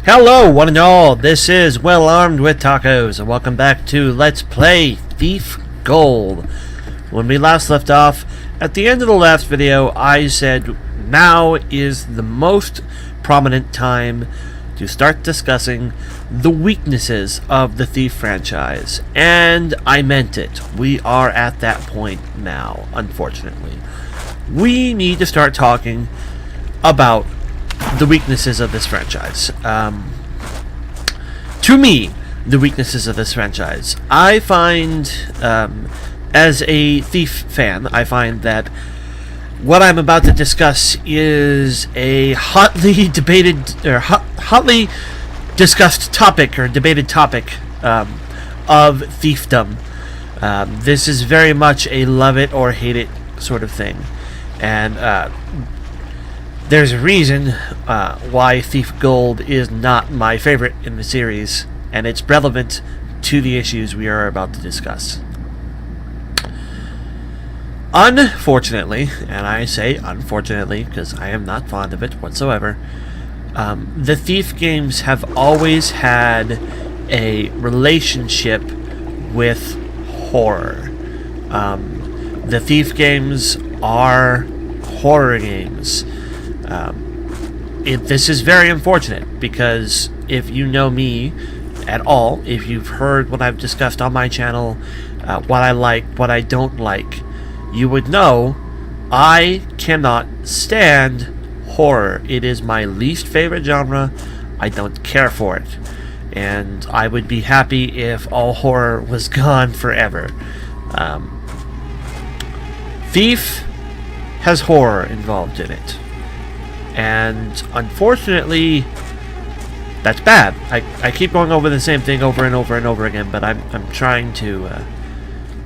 Hello, one and all. This is Well Armed with Tacos, and welcome back to Let's Play Thief Gold. When we last left off, at the end of the last video, I said now is the most prominent time to start discussing the weaknesses of the Thief franchise. And I meant it. We are at that point now, unfortunately. We need to start talking about the weaknesses of this franchise. To me, the weaknesses of this franchise. I find, as a Thief fan, I find that what I'm about to discuss is a hotly debated, or hotly discussed topic, or debated topic, of thiefdom. This is very much a love it or hate it sort of thing. And, there's a reason why Thief Gold is not my favorite in the series, and it's relevant to the issues we are about to discuss. Unfortunately, and I say unfortunately because I am not fond of it whatsoever, the Thief games have always had a relationship with horror. The Thief games are horror games. This is very unfortunate because if you know me at all, if you've heard what I've discussed on my channel, what I like, what I don't like, you would know I cannot stand horror. It is my least favorite genre. I don't care for it. And I would be happy if all horror was gone forever. Thief has horror involved in it. And unfortunately, that's bad. I keep going over the same thing over and over and over again, but I'm trying to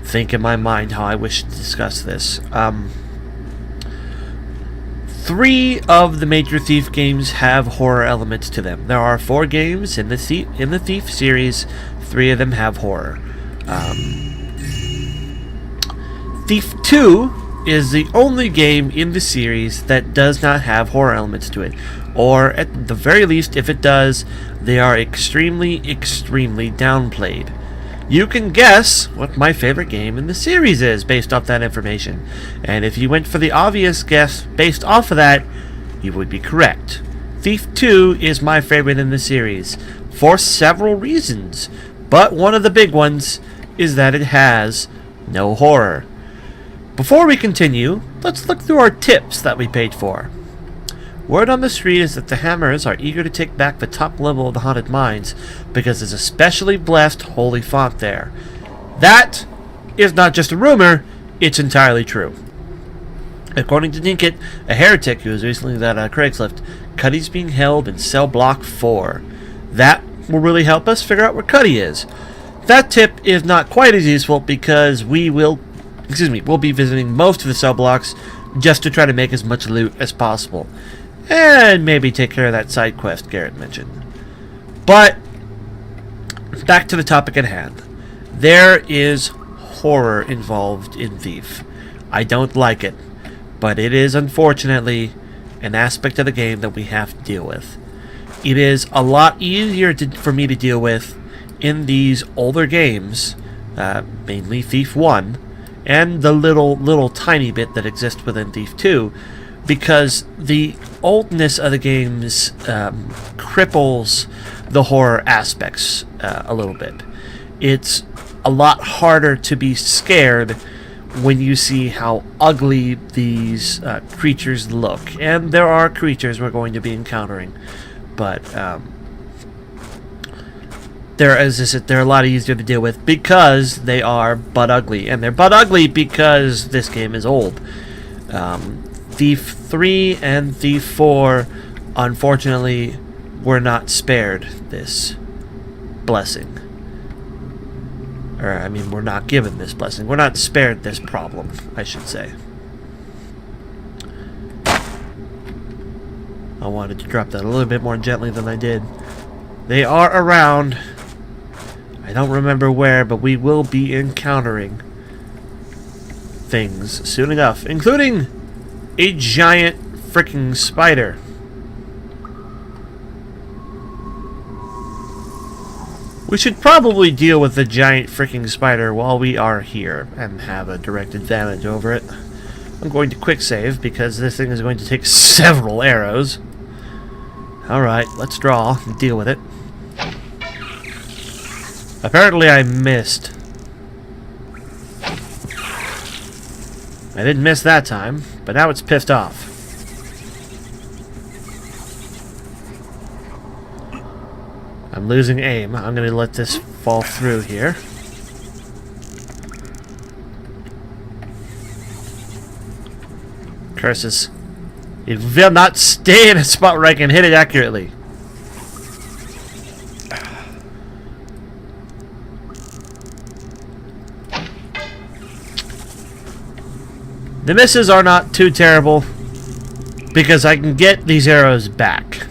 think in my mind how I wish to discuss this. 3 of the major Thief games have horror elements to them. There are 4 games in the Thief series. 3 of them have horror. Thief 2 is the only game in the series that does not have horror elements to it. Or, at the very least, if it does, they are extremely, extremely downplayed. You can guess what my favorite game in the series is based off that information. And if you went for the obvious guess based off of that, you would be correct. Thief 2 is my favorite in the series for several reasons. But one of the big ones is that it has no horror. Before we continue, let's look through our tips that we paid for. Word on the street is that the Hammers are eager to take back the top level of the Haunted Mines because there's a specially blessed holy font there. That is not just a rumor, it's entirely true. According to Dinkit, a heretic who was recently that Craigslist, Cuddy's being held in cell block 4. That will really help us figure out where Cuddy is. That tip is not quite as useful because we'll be visiting most of the cell blocks just to try to make as much loot as possible. And maybe take care of that side quest Garrett mentioned. But, back to the topic at hand. There is horror involved in Thief. I don't like it, but it is unfortunately an aspect of the game that we have to deal with. It is a lot easier for me to deal with in these older games, mainly Thief 1, and the little tiny bit that exists within Thief 2, because the oldness of the games cripples the horror aspects a little bit. It's a lot harder to be scared when you see how ugly these creatures look. And there are creatures we're going to be encountering, but they're a lot easier to deal with because they are butt ugly, and they're butt ugly because this game is old. Thief 3 and Thief 4, unfortunately, were not spared this blessing. We're not given this blessing. We're not spared this problem, I should say. I wanted to drop that a little bit more gently than I did. They are around. I don't remember where, but we will be encountering things soon enough, including a giant freaking spider. We should probably deal with the giant freaking spider while we are here and have a direct advantage over it. I'm going to quick save because this thing is going to take several arrows. Alright, let's draw and deal with it. Apparently I missed. I didn't miss that time, but now it's pissed off. I'm losing aim. I'm going to let this fall through here. Curses. It will not stay in a spot where I can hit it accurately. The misses are not too terrible because I can get these arrows back.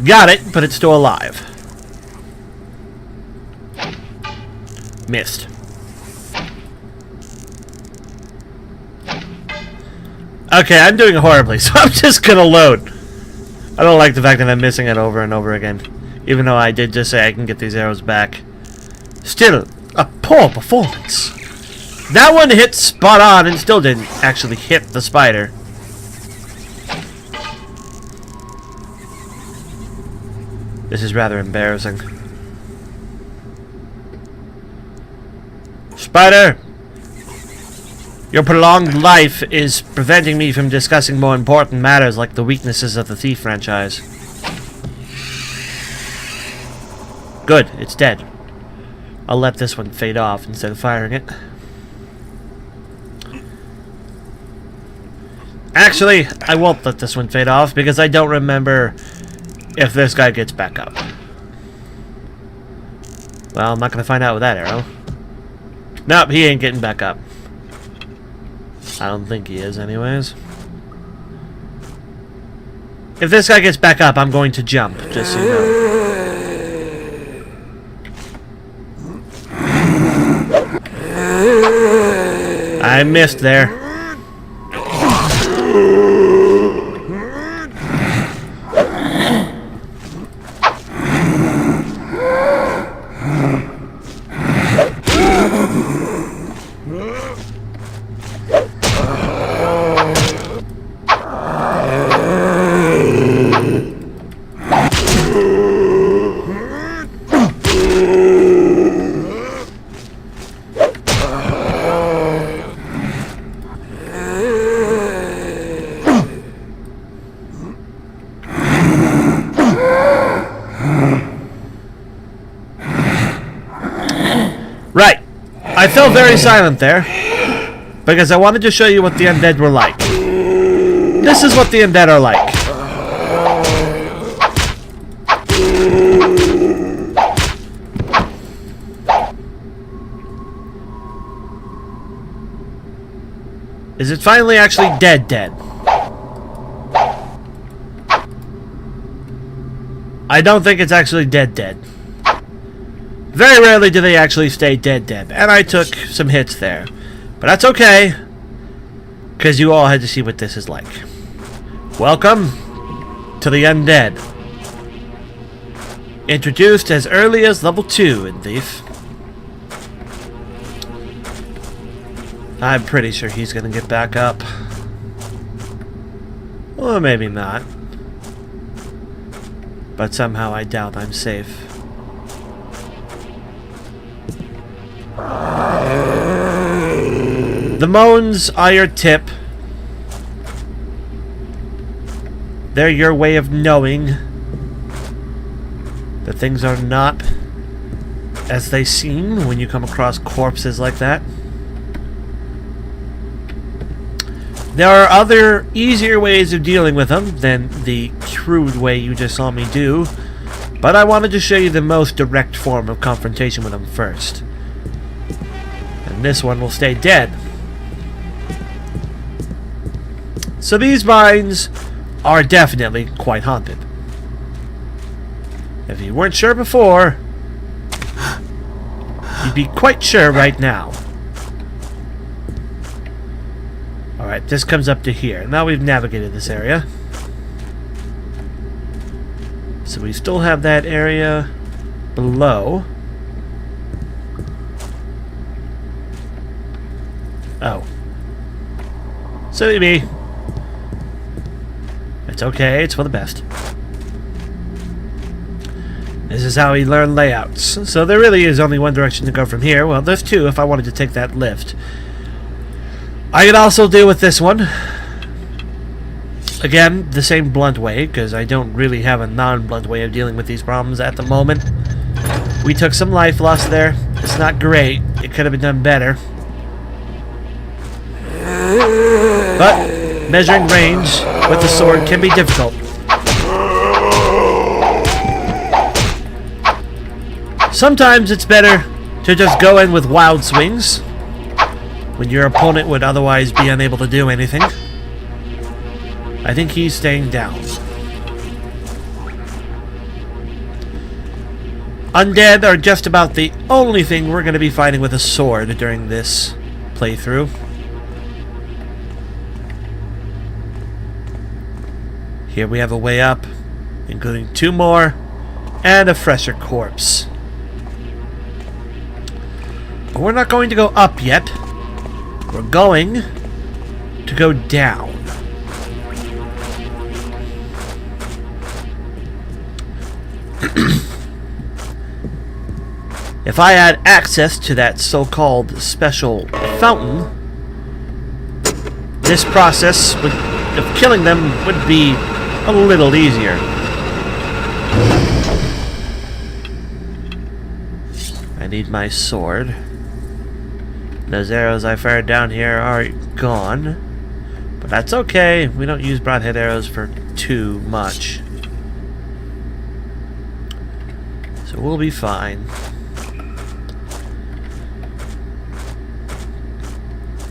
Got it, but it's still alive. Missed. Okay, I'm doing horribly, so I'm just gonna load. I don't like the fact that I'm missing it over and over again. Even though I did just say I can get these arrows back. Still, a poor performance. That one hit spot on and still didn't actually hit the spider. This is rather embarrassing. Spider! Your prolonged life is preventing me from discussing more important matters like the weaknesses of the Thief franchise. Good, it's dead. I'll let this one fade off instead of firing it. Actually, I won't let this one fade off because I don't remember if this guy gets back up. Well, I'm not going to find out with that arrow. Nope, he ain't getting back up. I don't think he is anyways. If this guy gets back up, I'm going to jump, just so you know. I missed there. Right. I felt very silent there because I wanted to show you what the undead were like. This is what the undead are like. Is it finally actually dead? I don't think it's actually dead. Very rarely do they actually stay dead, and I took some hits there. But that's okay, because you all had to see what this is like. Welcome to the Undead. Introduced as early as level 2 in Thief. I'm pretty sure he's going to get back up. Or maybe not. But somehow I doubt I'm safe. The moans are your tip. They're your way of knowing that things are not as they seem when you come across corpses like that. There are other, easier ways of dealing with them than the crude way you just saw me do, but I wanted to show you the most direct form of confrontation with them first. And this one will stay dead. So these mines are definitely quite haunted. If you weren't sure before, you'd be quite sure right now. Alright, this comes up to here. Now we've navigated this area. So we still have that area below. Oh. Silly me. It's okay, it's for the best. This is how we learn layouts. So there really is only one direction to go from here. Well, there's two if I wanted to take that lift. I could also deal with this one. Again, the same blunt way, because I don't really have a non-blunt way of dealing with these problems at the moment. We took some life loss there. It's not great. It could have been done better. But measuring range with the sword can be difficult. Sometimes it's better to just go in with wild swings when your opponent would otherwise be unable to do anything. I think he's staying down. Undead are just about the only thing we're going to be fighting with a sword during this playthrough. Here we have a way up, including 2 more, and a fresher corpse. But we're not going to go up yet. We're going to go down. If I had access to that so-called special fountain, this process of killing them would be a little easier. I need my sword. Those arrows I fired down here are gone. But that's okay. We don't use broadhead arrows for too much. So we'll be fine.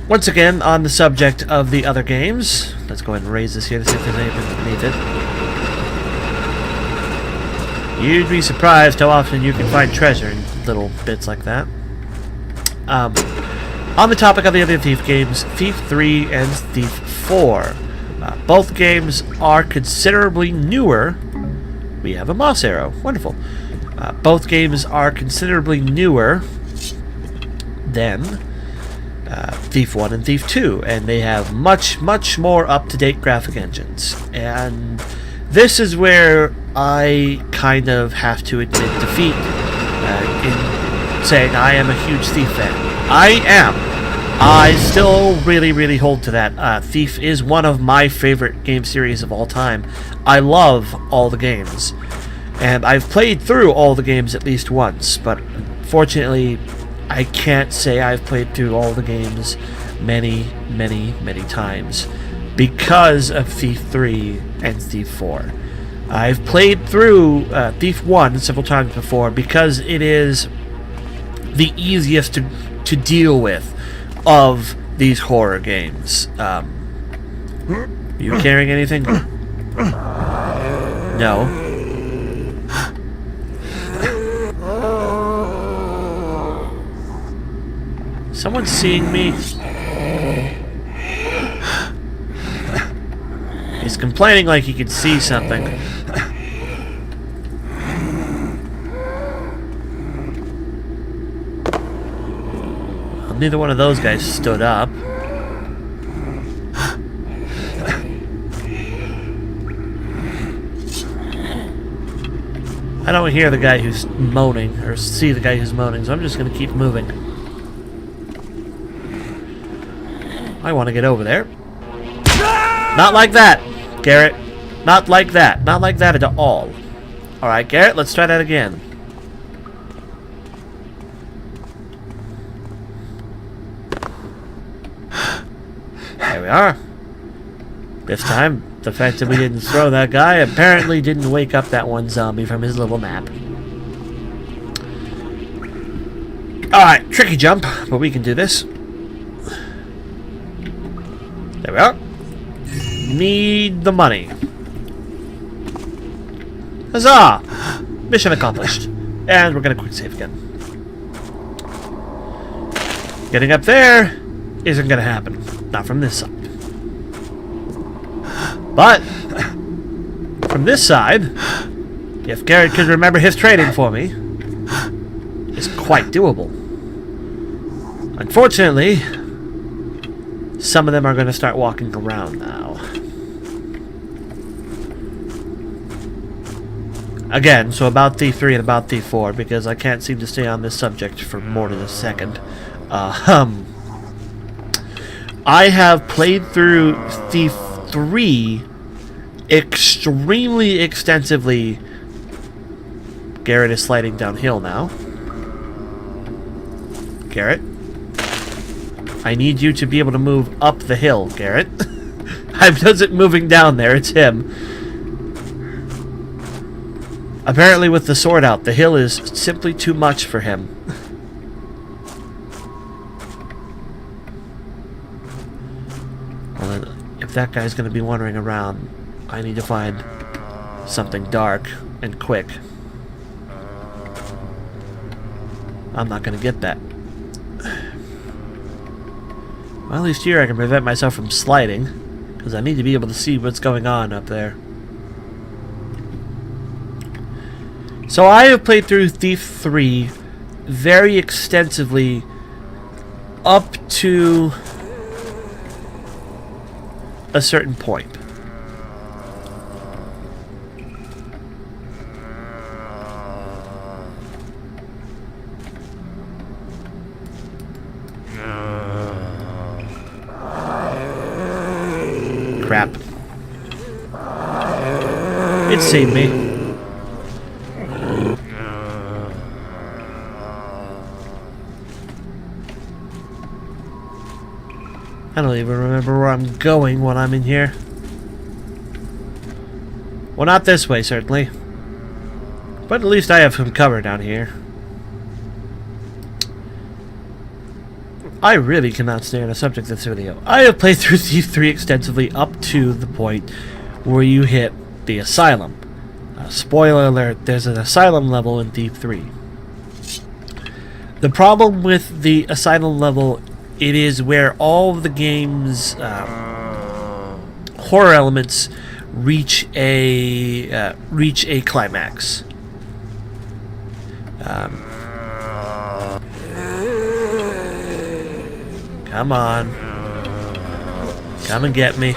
Once again, on the subject of the other games, let's go ahead and raise this here to see if there's anything beneath it. You'd be surprised how often you can find treasure in little bits like that. On the topic of the other Thief games, Thief 3 and Thief 4. Both games are considerably newer. We have a moss arrow. Wonderful. Both games are considerably newer than Thief 1 and Thief 2, and they have much, much more up-to-date graphic engines. And this is where I kind of have to admit defeat in saying I am a huge Thief fan. I am. I still really hold to that. Thief is one of my favorite game series of all time. I love all the games. And I've played through all the games at least once, but unfortunately I can't say I've played through all the games many times because of Thief 3 and Thief 4. I've played through Thief 1 several times before because it is the easiest to deal with of these horror games. You carrying anything? No. Someone's seeing me. He's complaining like he could see something. Well, neither one of those guys stood up. I don't hear the guy who's moaning, or see the guy who's moaning, so I'm just going to keep moving. I want to get over there. Not like that, Garrett. Not like that. Not like that at all. Alright, Garrett, let's try that again. There we are. This time, the fact that we didn't throw that guy apparently didn't wake up that one zombie from his little nap. Alright, tricky jump, but we can do this. There we are. Need the money. Huzzah! Mission accomplished. And we're going to quick save again. Getting up there isn't going to happen. Not from this side. But from this side, if Garrett could remember his training for me, is quite doable. Unfortunately, some of them are going to start walking around now. Again, so about Thief 3 and about Thief 4, because I can't seem to stay on this subject for more than a second. I have played through Thief 3 extremely extensively. Garrett is sliding downhill now. Garrett, I need you to be able to move up the hill, Garrett. I wasn't moving down there, it's him. Apparently with the sword out, the hill is simply too much for him. Well, then, if that guy's going to be wandering around, I need to find something dark and quick. I'm not going to get that. Well, at least here I can prevent myself from sliding, because I need to be able to see what's going on up there. So I have played through Thief 3 very extensively up to a certain point. Crap. It saved me. I don't even remember where I'm going when I'm in here. Well, not this way, certainly. But at least I have some cover down here. I really cannot stay on a subject this video. I have played through Thief 3 extensively up to the point where you hit the Asylum. Spoiler alert, there's an Asylum level in Thief 3. The problem with the Asylum level, it is where all of the game's horror elements reach a climax. Come on, come and get me.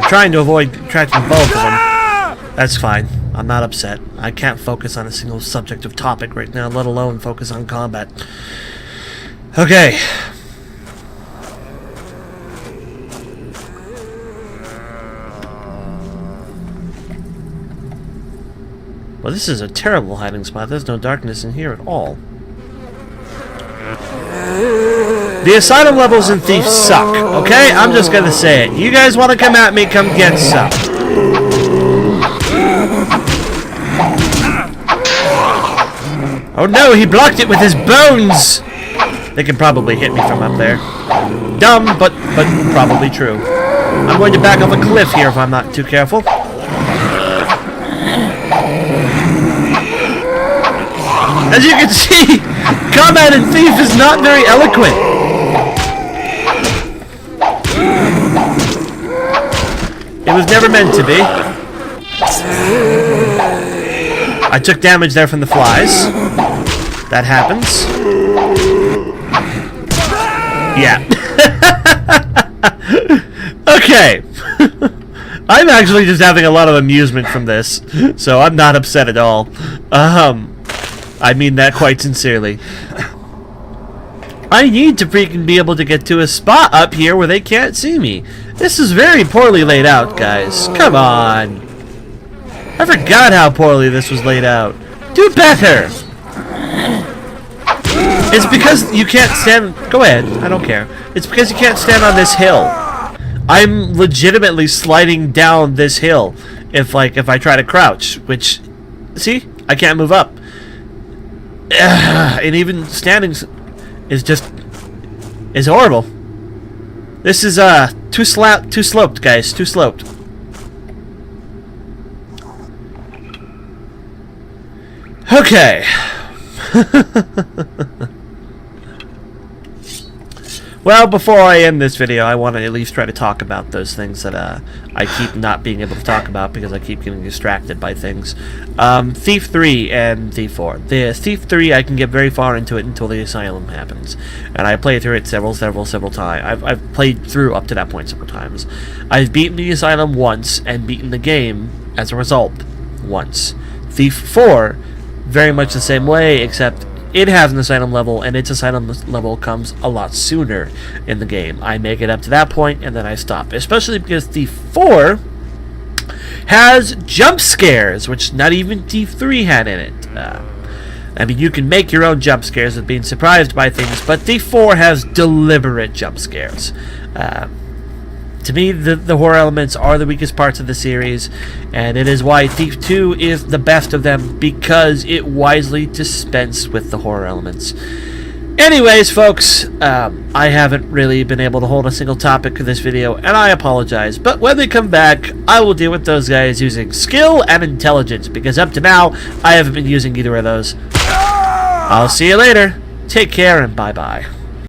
Trying to avoid tracking both of them. That's fine. I'm not upset. I can't focus on a single subject of topic right now, let alone focus on combat. Okay. Well, this is a terrible hiding spot. There's no darkness in here at all. The Asylum levels in Thief suck, okay? I'm just gonna say it. You guys want to come at me, come get some. Oh no, he blocked it with his bones! They can probably hit me from up there. Dumb, but probably true. I'm going to back off a cliff here if I'm not too careful. As you can see, combat in Thief is not very eloquent. It was never meant to be. I took damage there from the flies. That happens. Yeah. Okay. I'm actually just having a lot of amusement from this, so I'm not upset at all. I mean that quite sincerely. I need to freaking be able to get to a spot up here where they can't see me. This is very poorly laid out, guys. Come on. I forgot how poorly this was laid out. Do better. It's because you can't stand... Go ahead. I don't care. It's because you can't stand on this hill. I'm legitimately sliding down this hill if I try to crouch, which... See? I can't move up. And even standing is horrible. This is too sloped, guys. Too sloped. Okay. Well, before I end this video, I want to at least try to talk about those things that I keep not being able to talk about because I keep getting distracted by things. Thief 3 and Thief 4. The Thief 3, I can get very far into it until the Asylum happens. And I played through it several times. I've played through up to that point several times. I've beaten the Asylum once and beaten the game, as a result, once. Thief 4, very much the same way, except it has an Asylum level, and its Asylum level comes a lot sooner in the game. I make it up to that point, and then I stop. Especially because Thief 4 has jump scares, which not even Thief 3 had in it. I mean, you can make your own jump scares with being surprised by things, but Thief 4 has deliberate jump scares. To me, the horror elements are the weakest parts of the series, and it is why Thief 2 is the best of them, because it wisely dispensed with the horror elements. Anyways, folks, I haven't really been able to hold a single topic for this video, and I apologize, but when they come back, I will deal with those guys using skill and intelligence, because up to now, I haven't been using either of those. I'll see you later. Take care, and bye-bye.